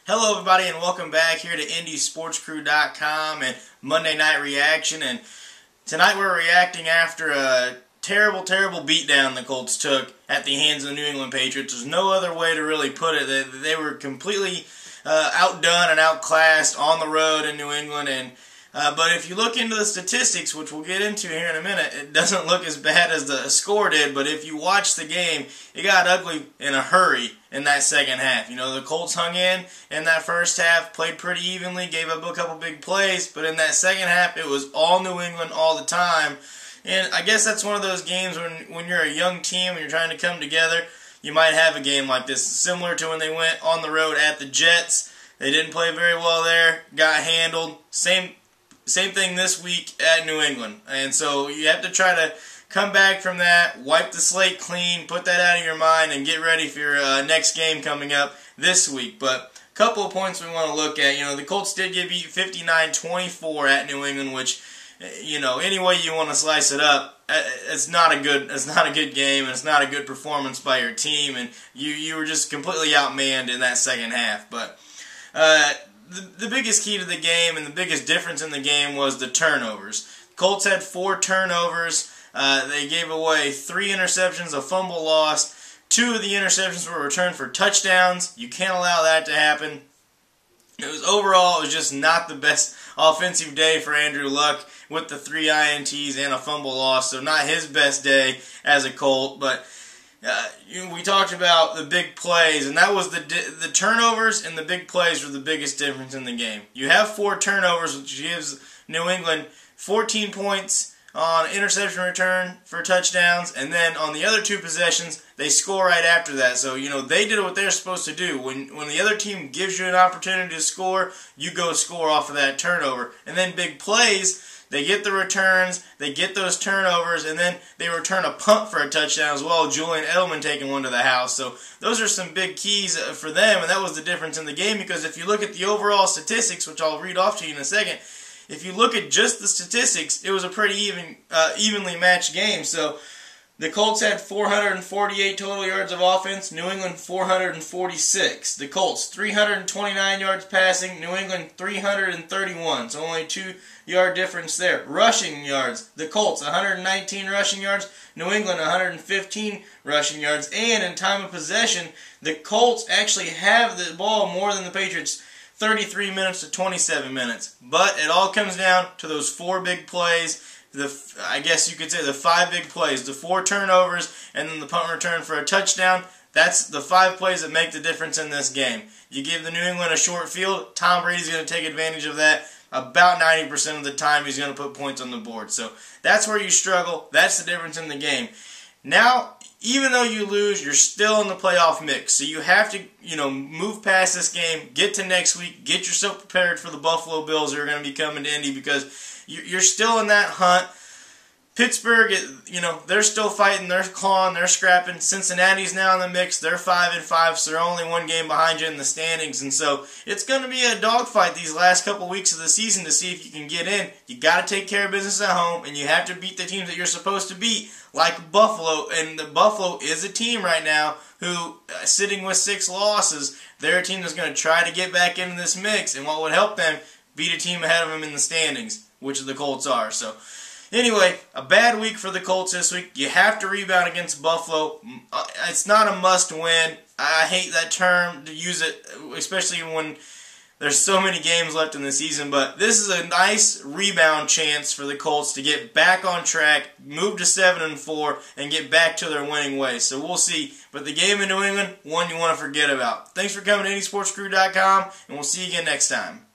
Hello everybody and welcome back here to IndySportsCrew.com and Monday Night Reaction. And tonight we're reacting after a terrible beatdown the Colts took at the hands of the New England Patriots. There's no other way to really put it. They were completely outdone and outclassed on the road in New England. But if you look into the statistics, which we'll get into here in a minute, it doesn't look as bad as the score did. But if you watch the game, it got ugly in a hurry in that second half. You know, the Colts hung in that first half, played pretty evenly, gave up a couple big plays. But in that second half, it was all New England all the time. And I guess that's one of those games when you're a young team and you're trying to come together, you might have a game like this. Similar to when they went on the road at the Jets. They didn't play very well there, got handled. Same thing this week at New England. And so you have to try to come back from that, wipe the slate clean, put that out of your mind, and get ready for your next game coming up this week. But a couple of points we want to look at. You know, the Colts did get beat 59-24 at New England, which, you know, any way you want to slice it up, it's not a good game, and it's not a good performance by your team, and you were just completely outmanned in that second half. But the biggest key to the game and the biggest difference in the game was the turnovers. Colts had 4 turnovers. They gave away 3 interceptions, a fumble lost. 2 of the interceptions were returned for touchdowns. You can't allow that to happen. Overall, it was just not the best offensive day for Andrew Luck with the 3 INTs and a fumble loss. So not his best day as a Colt, but we talked about the big plays, and that was the turnovers and the big plays were the biggest difference in the game. You have 4 turnovers, which gives New England 14 points on interception return for touchdowns, and then on the other 2 possessions, they score right after that. So, you know, they did what they're supposed to do. When the other team gives you an opportunity to score, you go score off of that turnover. And then big plays, they get the returns, they get those turnovers, and then they return a punt for a touchdown as well, Julian Edelman taking one to the house. So those are some big keys for them, and that was the difference in the game, because if you look at the overall statistics, which I'll read off to you in a second, if you look at just the statistics, it was a pretty evenly matched game. So the Colts had 448 total yards of offense, New England 446. The Colts 329 yards passing, New England 331. So only a 2-yard difference there. Rushing yards, the Colts 119 rushing yards, New England 115 rushing yards. And in time of possession, the Colts actually have the ball more than the Patriots, 33 minutes to 27 minutes. But it all comes down to those 4 big plays. I guess you could say the 5 big plays, the 4 turnovers, and then the punt return for a touchdown. That's the 5 plays that make the difference in this game. You give the New England a short field, Tom Brady's going to take advantage of that. About 90% of the time he's going to put points on the board. So that's where you struggle. That's the difference in the game. Now, even though you lose, you're still in the playoff mix. So you have to, move past this game, get to next week, get yourself prepared for the Buffalo Bills who are going to be coming to Indy, because you're still in that hunt. Pittsburgh, they're still fighting, they're clawing, they're scrapping. Cincinnati's now in the mix. They're 5-5, so they're only 1 game behind you in the standings. And so it's going to be a dogfight these last couple weeks of the season to see if you can get in. You got to take care of business at home, and you have to beat the teams that you're supposed to beat, like Buffalo. And the Buffalo is a team right now who, sitting with 6 losses, they're a team that's going to try to get back into this mix. And what would help them, beat a team ahead of them in the standings, which the Colts are. So anyway, a bad week for the Colts this week. You have to rebound against Buffalo. It's not a must-win. I hate that term to use it, especially when there's so many games left in the season. But this is a nice rebound chance for the Colts to get back on track, move to 7-4, and get back to their winning ways. So we'll see. But the game in New England, one you want to forget about. Thanks for coming to IndySportsCrew.com, and we'll see you again next time.